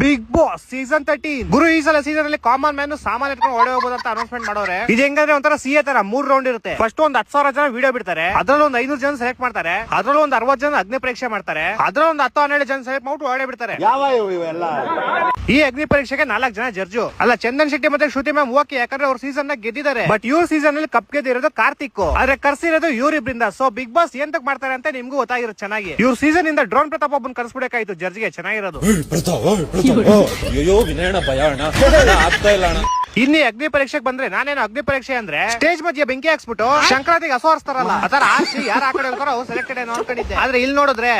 Big boss season 13 ಗುರು ಈ ಸಲ season ಅಲ್ಲಿ ಕಾಮನ್ ಮ್ಯಾನ್ ಸಾಮಾನ್ಯ ಇಟ್ಕೊಂಡು ಹೊಡೆ ಹೋಗ್ಬೋದು ಅಂತ ಅನೌನ್ಸ್ಮೆಂಟ್ ಮಾಡೋರೆ. ಇದು ಹೆಂಗಂದ್ರೆ ಒಂಥರ ಸಿಎ ತರ 3 ರೌಂಡ್ ಇರುತ್ತೆ. ಫಸ್ಟ್ ಒಂದು 10,000 ಜನ ವಿಡಿಯೋ ಬಿಡ್ತಾರೆ, ಅದ್ರಲ್ಲಿ ಒಂದು 500 ಜನ ಸೆಲೆಕ್ಟ್ ಮಾಡ್ತಾರೆ, ಅದ್ರಲ್ಲಿ ಒಂದು 60 ಜನ ಅಗ್ನಿ ಪರೀಕ್ಷೆ ಮಾಡ್ತಾರೆ, ಅದ್ರಲ್ಲಿ ಒಂದು 10-12 ಜನ ಸೆಲೆಕ್ಟ್ ಮಾಡ್ಬಿಟ್ಟು ಹೊಡೆ ಬಿಡ್ತಾರೆ. ಈ ಅಗ್ನಿ ಪರೀಕ್ಷೆಗೆ 4 ಜನ ಜಡ್ಜು. ಅಲ್ಲ, ಚಂದನ್ ಶೆಟ್ಟಿ ಮತ್ತೆ ಶ್ರುತಿ ಮ್ಯಾಮ್ ಓಕೆ, ಯಾಕಂದ್ರೆ ಅವ್ರ ಸೀಸನ್ ನ ಗೆದ್ದಿದ್ದಾರೆ. ಬಟ್ ಇವ್ರ ಸೀಸನ್ ಅಲ್ಲಿ ಕಪ್ ಗೆದ್ದಿರೋದು ಕಾರ್ತಿಕ್, ಆದ್ರೆ ಕರ್ಸಿರೋದು ಇವ್ರಿಬ್ರಿಂದ. ಸೊ ಬಿಗ್ ಬಾಸ್ ಎಂತಕ್ ಮಾಡ್ತಾರೆ ಅಂತ ನಿಮ್ಗೂ ಗೊತ್ತಾಗಿರೋದು ಚೆನ್ನಾಗಿ. ಇವ್ರ ಸೀಸನ್ ಇಂದ ಡ್ರೋನ್ ಪ್ರತಾಪ್ ಒಬ್ಬನ್ ಕರ್ಸ್ಬಿಡಕಾಯ್ತು ಜಡ್ಜ್ಗೆ, ಚೆನ್ನಾಗಿರೋದು. ಇನ್ನಿ ಅಗ್ನಿ ಪರೀಕ್ಷೆಗೆ ಬಂದ್ರೆ ನಾನೇನು ಅಗ್ನಿ ಪರೀಕ್ಷೆ ಅಂದ್ರೆ ಸ್ಟೇಜ್ ಮಧ್ಯೆ ಬೆಂಕಿ ಹಾಕ್ಸ್ಬಿಟ್ಟು ಸಂಕ್ರಾಂತಿಗೆ ಹಸು ಹರಿಸ್ತಾರಲ್ಲ ಆತರ ಆರ್ಸಿ ಯಾರು ಆ ಕಡೆ ಹೋಗ್ತಾರೋ ಅವ್ರು ಸೆಲೆಕ್ಟೆಡ್ ನೋಡ್ಕೊಂಡಿದ್ದೆ. ಆದ್ರೆ ಇಲ್ಲಿ ನೋಡಿದ್ರೆ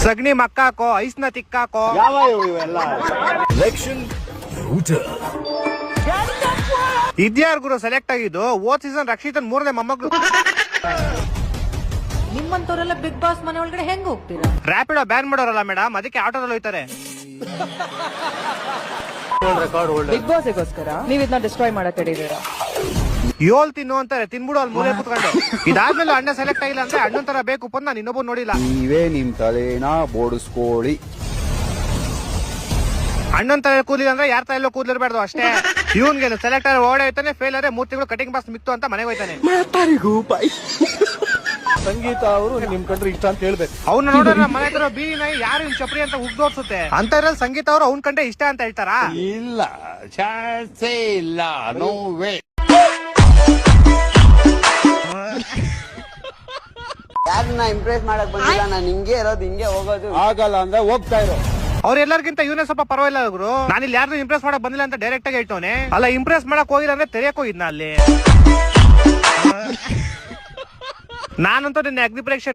ಸಗಣಿ ಮಕ್ಕ ಹಾಕೋ, ಐಸ್ ನ ತಿಕ್ಕಾಕೋ, ಇದ್ಯಾರು ಗುರು ಸೆಲೆಕ್ಟ್ ಆಗಿದ್ದು. ಓದ್ ಸೀಸನ್ ರಕ್ಷಿತನ್ 3ನೇ ಮೊಮ್ಮಗಳು. ನಿಮ್ಮಂತವರೆಲ್ಲ ಬಿಗ್ ಬಾಸ್ ಮನೆ ಒಳಗಡೆ ಹೆಂಗ್ ಹೋಗ್ತೀರಾ? ರ್ಯಾಪಿಡೋ ಬ್ಯಾನ್ ಮಾಡೋರಲ್ಲ ಮೇಡಮ್, ಅದಕ್ಕೆ ಆಟೋದಲ್ಲಿ ಹೋಯ್ತಾರೆ. ಬಿಗ್ ಬಾಸ್ಗೋಸ್ಕರ ನೀವ್ ಇದನ್ನ ಡಿಸ್ಟ್ರಾಯ್ ಮಾಡಕ್ ಹಿಡಿದೀರಾ. 7 ತಿನ್ನು ಅಂತಾರೆ, ತಿನ್ಬಿಡು ಅಲ್ಲಿ ಮೂಲೆ ಕುತ್ಕೊಂಡು. ಇದಾದ್ಮೇಲೆ ಅಣ್ಣ ಸೆಲೆಕ್ಟ್ ಆಗಿಲ್ಲ ಅಂದ್ರೆ ಅಣ್ಣನ್ ತರ ಬೇಕು ನಾನು ಇನ್ನೊಬ್ಬ ನೋಡಿಲ್ಲ. ನೀವೇ ನಿಮ್ ತಲೆನ ಬೋಡಿಸ್ಕೊಳ್ಳಿ. ಅಣ್ಣನ್ ತಲೆ ಕೂದಲಿಲ್ಲ ಅಂದ್ರೆ ಯಾರ ತಲೆಯಲ್ಲೂ ಕೂದಲಿರ್ಬಾರ್ದು ಅಷ್ಟೇ. ಇವನ್ಗೆ ಸೆಲೆಕ್ಟ್ ಆದ್ರೆ ಓಡೇ ಹೋಯ್ತಾನೆ, ಫೇಲ್ ಆದ್ರೆ 3 ತಿಂಗಳು ಕಟಿಂಗ್ ಬಾಸ್ ಮಿಕ್ತು ಅಂತ ಮನೆಗೆ ಹೋಯ್ತಾನೆ. ಸಂಗೀತ ಅವರು ನಿಮ್ ಕಂಡ್ರೆ ಇಷ್ಟ ಅಂತ ಹೇಳ್ಬೇಕು. ಅವ್ನ ನೋಡ್ರೆ ನಮ್ಮ ಮನೆ ಹತ್ರ ಬೀ ನಾಯಿ ಯಾರು ಇವ್ ಚಪ್ರಿ ಅಂತ ಉಗ್ದೋಡ್ಸುತ್ತೆ ಅಂತ ಇದ್ರಲ್ಲಿ ಸಂಗೀತ ಅವರು ಅವ್ನ್ ಕಂಡ್ರೆ ಇಷ್ಟ ಅಂತ ಹೇಳ್ತಾರಾ? ಇಲ್ಲ, ಚಾನ್ಸೇ ಇಲ್ಲ, ನೋ ವೇ. ಯಾರನ್ನ ಇಂಪ್ರೆಸ್ ಮಾಡಕ್ ಬಂದಿಲ್ಲ, ನಾನು ಹಿಂಗೆ ಇರೋದು, ಹಿಂಗೆ ಹೋಗೋದು. ಆಗಲ್ಲ ಅಂದ್ರೆ ಹೋಗ್ತಾ ಇರೋ. ಅವ್ರೆಲ್ಲರಿಗಿಂತ ಇವನೇ ಸ್ವಲ್ಪ ಪರವಾಗಿಲ್ಲ ಗುರು. ನಾನು ಇಲ್ಲಿ ಯಾರು ಇಂಪ್ರೆಸ್ ಮಾಡಕ್ ಬಂದಿಲ್ಲ ಅಂತ ಡೈರೆಕ್ಟ್ ಆಗಿ ಹೇಳ್ತವನೆ. ಅಲ್ಲ, ಇಂಪ್ರೆಸ್ ಮಾಡಕ್ ಹೋಗಿಲ್ಲ ಅಂದ್ರೆ ತೆರೆಯಕ್ ಹೋಗಿದ್ನ ಅಲ್ಲಿ. ನಾನಂತೂ ನಿನ್ನೆ ಅಗ್ನಿ ಪರೀಕ್ಷೆ